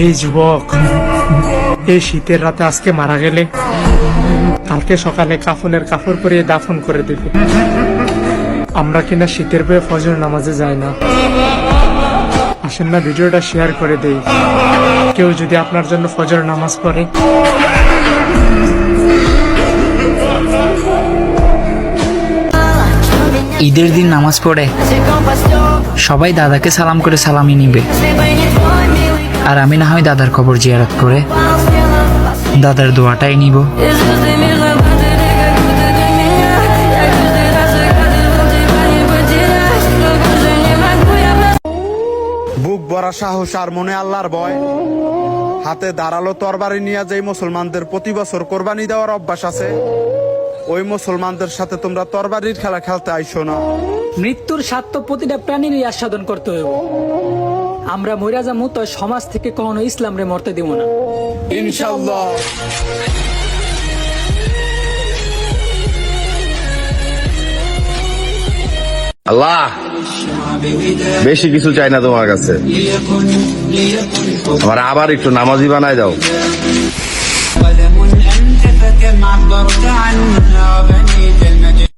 এই যুবক, এই শীতের রাতে আজকে মারা গেলে কালকে সকালে কাফনের কাপড় পরিয়ে দাফন করে দেবে। আমরা কিনা শীতের বয়ে ফজর নামাজে যাই না। আসেন না ভিডিওটা শেয়ার করে দেই, কেউ যদি আপনার জন্য ফজর নামাজ পড়ে। ঈদের দিন নামাজ পড়ে সবাই দাদাকে সালাম করে সালামি নিবে, আর আমি না হয় দাদার কবর জিয়ারত করে দাদার দোয়াটাই নিব। বুক ভরা সাহস আর মনে আল্লাহর ভয়, হাতে ধারালো তরবারি নিয়ে যেই মুসলমানদের প্রতি বছর কোরবানি দেওয়ার অভ্যাস আছে, ওই মুসলমানদের সাথে তোমরা তরবারির খেলা খেলতে আইসো না। মৃত্যুর স্বাদ তো প্রতিটা প্রাণীরই আস্বাদন করতে হইব। আমরা মইরা যামু, তো সমাজ থেকে কখনো ইসলাম রে মরতে দিব না, ইনশাআল্লাহ। আল্লাহ বেশি কিছু চাই না তোমার কাছে, আমার আবার একটু নামাজি বানায় দাও। قلم أنت فكم عبرت عنها بنيت المجد